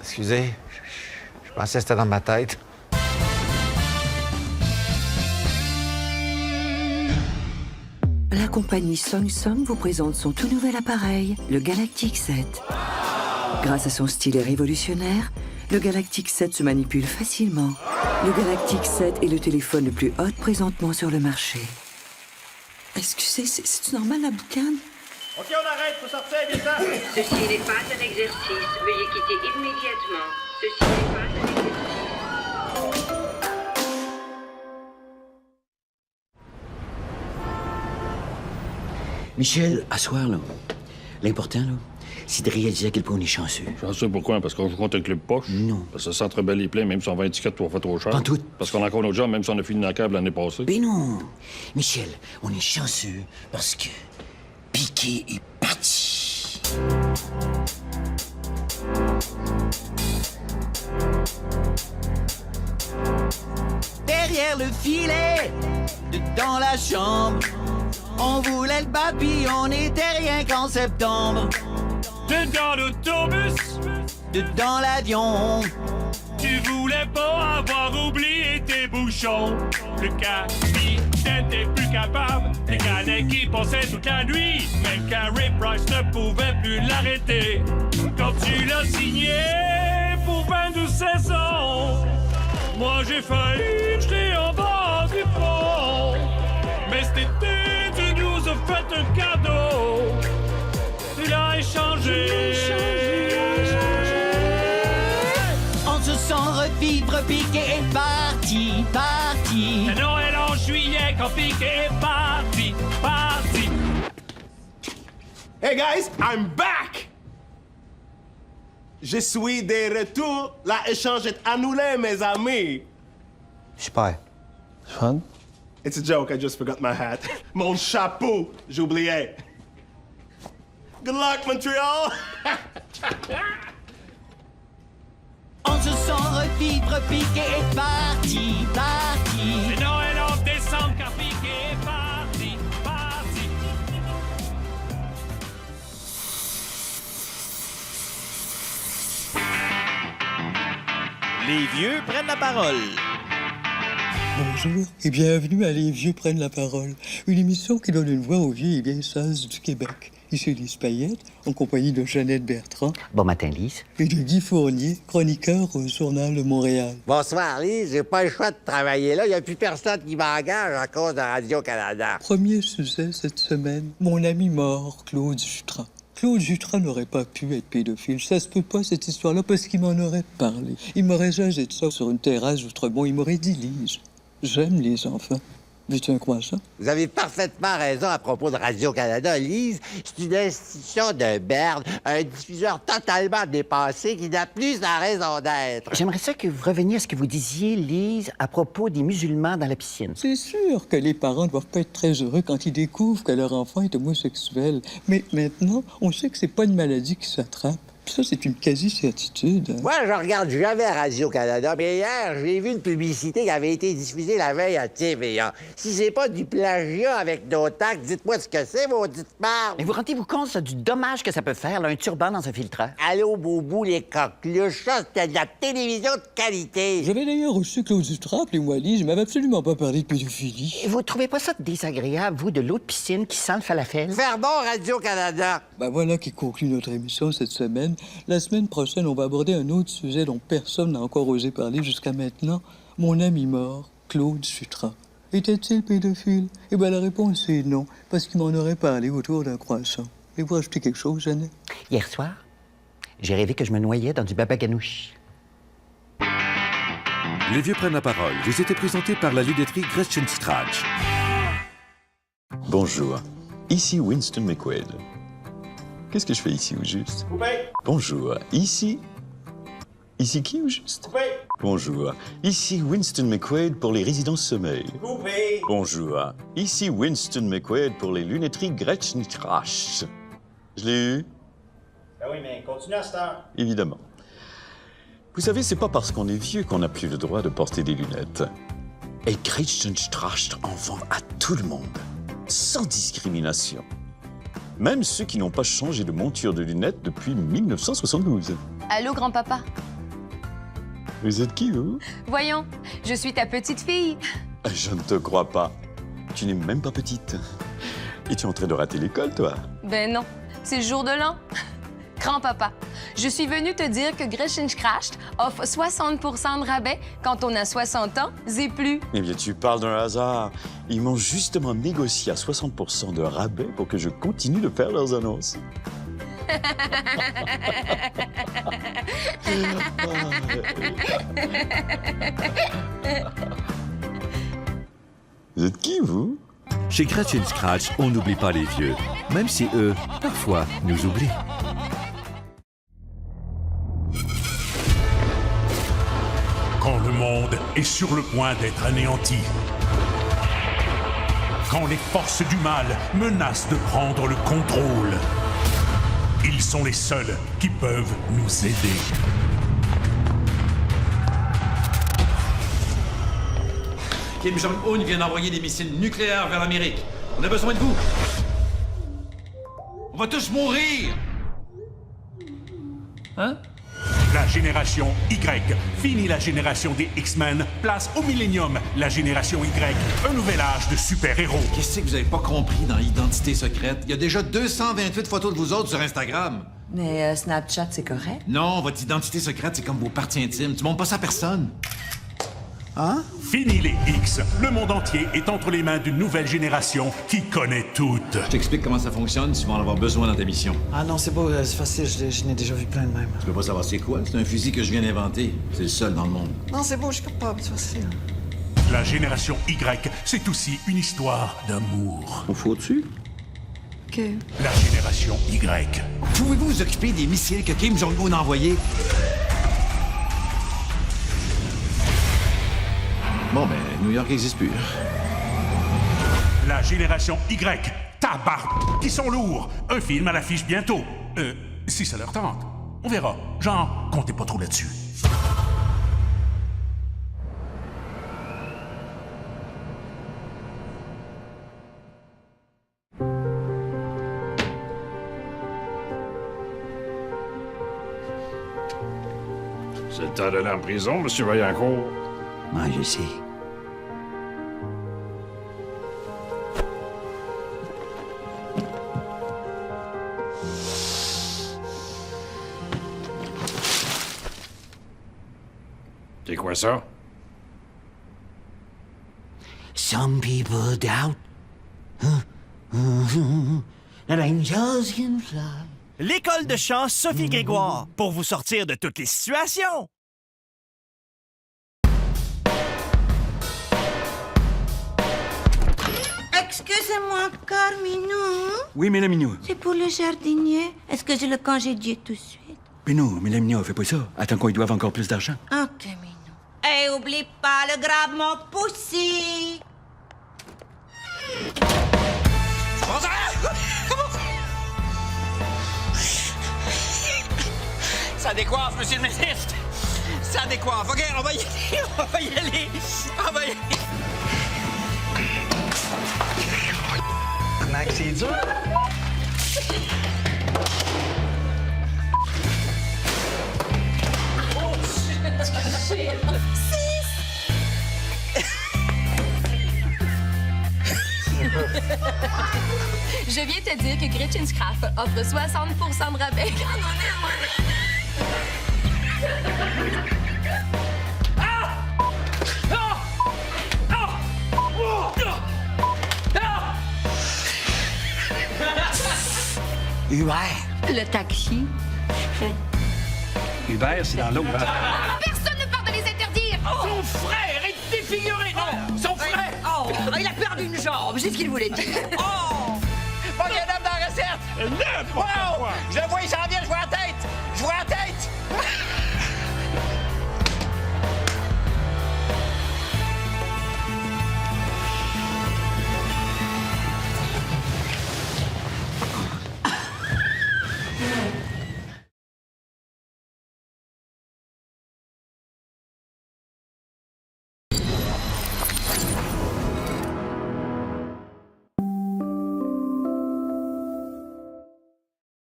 Excusez, je pensais que c'était dans ma tête. La compagnie Samsung vous présente son tout nouvel appareil, le Galactic 7. Grâce à son stylet révolutionnaire, le Galactic 7 se manipule facilement. Le Galactic 7 est le téléphone le plus hot présentement sur le marché. Excusez, c'est-tu normal la boucane? OK, on arrête, faut sortir, vite. Ceci n'est pas un exercice. Veuillez quitter immédiatement. Ceci n'est pas un exercice. Michel, à soir, là, l'important, là, c'est de réaliser à quel point on est chanceux. Chanceux pourquoi? Parce qu'on joue contre un club poche? Non. Parce que le Centre Bell est plein, même si on vend un ticket 3 fois trop cher. Pas tout. Parce qu'on a encore notre job, même si on a fini dans la câble l'année passée. Ben non! Michel, on est chanceux parce que Piqué est parti. derrière le filet, dans la chambre. On voulait le battre, puis on était rien qu'en septembre. Dedans l'autobus, dans l'avion. tu voulais pas avoir oublié tes bouchons. Le capitaine t'es plus capable, les canettes qui pensaient toute la nuit. Même Carey Price ne pouvait plus l'arrêter. Quand tu l'as signé pour 22 saisons, moi j'ai failli jeter en bas du pont. Mais cet été, tu nous as fait un cadeau. Tu l'as échangé. On se sent revivre, Piqué est parti. C'est Noël en juillet quand Piqué est parti. Hey guys, I'm back! Je suis de retour. L'échange est annulé, mes amis. Super. Fun? It's a joke, I just forgot my hat. Mon chapeau, j'ai oublié. Good luck, Montreal! On se sent revivre, Piqué est parti. C'est Noël en décembre quand Piqué est parti. Les vieux prennent la parole. Bonjour et bienvenue à Les Vieux prennent la parole, une émission qui donne une voix aux vieux et vieilles sages du Québec. Ici Lise Payette, en compagnie de Jeannette Bertrand. Bon matin, Lise. Et de Guy Fournier, chroniqueur au Journal de Montréal. Bonsoir, Lise. J'ai pas le choix de travailler là. Il n'y a plus personne qui m'engage à cause de Radio-Canada. Premier sujet cette semaine, mon ami mort, Claude Jutras. Claude Jutras n'aurait pas pu être pédophile. Ça se peut pas, cette histoire-là, parce qu'il m'en aurait parlé. Il m'aurait jasé de ça sur une terrasse d'Outremont. Il m'aurait dit, Lise, j'aime les enfants. Veux-tu un croissant? Vous avez parfaitement raison à propos de Radio-Canada. Lise, c'est une institution de merde, un diffuseur totalement dépassé qui n'a plus sa raison d'être. J'aimerais ça que vous reveniez à ce que vous disiez, Lise, à propos des musulmans dans la piscine. C'est sûr que les parents ne doivent pas être très heureux quand ils découvrent que leur enfant est homosexuel. Mais maintenant, on sait que c'est pas une maladie qui s'attrape. Ça, c'est une quasi-certitude. Moi, je regarde jamais Radio-Canada, mais hier, j'ai vu une publicité qui avait été diffusée la veille à TVA. Si c'est pas du plagiat avec nos tacs, dites-moi ce que c'est, maudite merde. Mais vous rendez-vous compte ça, du dommage que ça peut faire, là, un turban dans un filtreur? Allô, boubou, les coqueluches, ça, c'était de la télévision de qualité. J'avais d'ailleurs reçu Claude Jutras, appelez-moi Lise, je m'avais absolument pas parlé de pédophilie. Et vous trouvez pas ça désagréable, vous, de l'eau de piscine qui sent le falafel? Faire bon Radio-Canada. Ben voilà qui conclut notre émission cette semaine. La semaine prochaine, on va aborder un autre sujet dont personne n'a encore osé parler jusqu'à maintenant. Mon ami mort, Claude Jutras. Était-il pédophile? Eh bien, la réponse est non, parce qu'il m'en aurait parlé autour d'un croissant. Et vous rajouter quelque chose, Jeannette? Hier soir, j'ai rêvé que je me noyais dans du baba ganoush. Les vieux prennent la parole. Vous étiez présenté par la lunetterie Gretchen Stratch. Bonjour, ici Winston McQuaid. Qu'est-ce que je fais ici, au juste? Coupé. Bonjour, ici... Ici qui, au juste? Coupé. Bonjour, ici Winston McQuaid pour les résidences sommeil. Coupé. Bonjour, ici Winston McQuaid pour les lunetteries Gretchen Stratch. Je l'ai eu? Ben oui, mais continue à cette heure. Évidemment. Vous savez, c'est pas parce qu'on est vieux qu'on n'a plus le droit de porter des lunettes. Et Gretchen Stratch en vend à tout le monde, sans discrimination. Même ceux qui n'ont pas changé de monture de lunettes depuis 1972. Allô, grand-papa? Vous êtes qui, vous? Voyons, je suis ta petite fille. Je ne te crois pas. Tu n'es même pas petite. Et tu es en train de rater l'école, toi? Ben non, c'est le jour de l'an. Grand-papa, je suis venue te dire que Gretchen Stratch offre 60% de rabais quand on a 60 ans et plus. Eh bien, tu parles d'un hasard. Ils m'ont justement négocié à 60% de rabais pour que je continue de faire leurs annonces. Vous êtes qui, vous? Chez Gretchen Stratch, on n'oublie pas les vieux, même si eux, parfois, nous oublient. Quand le monde est sur le point d'être anéanti. Quand les forces du mal menacent de prendre le contrôle. Ils sont les seuls qui peuvent nous aider. Kim Jong-un vient d'envoyer des missiles nucléaires vers l'Amérique. On a besoin de vous. On va tous mourir. Hein? La génération Y. Fini la génération des X-Men. Place au Millennium. La génération Y. Un nouvel âge de super-héros. Qu'est-ce que vous avez pas compris dans l'identité secrète? Il y a déjà 228 photos de vous autres sur Instagram. Mais Snapchat, c'est correct? Non, votre identité secrète, c'est comme vos parties intimes. Tu montres pas ça à personne. Hein? Fini les X. Le monde entier est entre les mains d'une nouvelle génération qui connaît tout. Je t'explique comment ça fonctionne, tu vas en avoir besoin dans ta mission. Ah non, c'est beau, c'est facile, je n'ai déjà vu plein de même. Tu peux pas savoir c'est quoi? C'est un fusil que je viens d'inventer. C'est le seul dans le monde. Non, c'est beau, je suis capable, c'est facile. La génération Y, c'est aussi une histoire d'amour. On fout au-dessus? Que? La génération Y. Pouvez-vous vous occuper des missiles que Kim Jong-un a envoyés? Bon, ben, New York n'existe plus. La génération Y. Tabarnak, qui sont lourds. Un film à l'affiche bientôt. Si ça leur tente. On verra. Genre, comptez pas trop là-dessus. C'est le temps d'aller en prison, M. Vaillancourt. Moi, je sais. C'est quoi ça? Some people doubt that angels can fly. L'école de chant Sophie Grégoire, pour vous sortir de toutes les situations. Excusez-moi, Carminou. Oui, Madame Minou. C'est pour le jardinier. Est-ce que je le congédie tout de suite? Mais non, Madame Minou, fais pas ça. Attends qu'on lui doive encore plus d'argent. Ok, Minou. Et oublie pas le gravement poussé. Ça décoiffe, monsieur le ministre. Ça décoiffe. OK, on va y aller. On va y aller. On va y aller. Max, c'est dur. Je viens te dire que Gretchen's Craft offre 60% de rabais quand on est Hubert. Le taxi. Hubert, c'est dans l'eau. Personne ne parle de les interdire! Son frère est défiguré! Non! Son frère! Oh! Il a perdu une jambe, c'est ce qu'il voulait dire. Oh! Pas qu'un homme dans la recette! N'importe quoi! Je le vois, il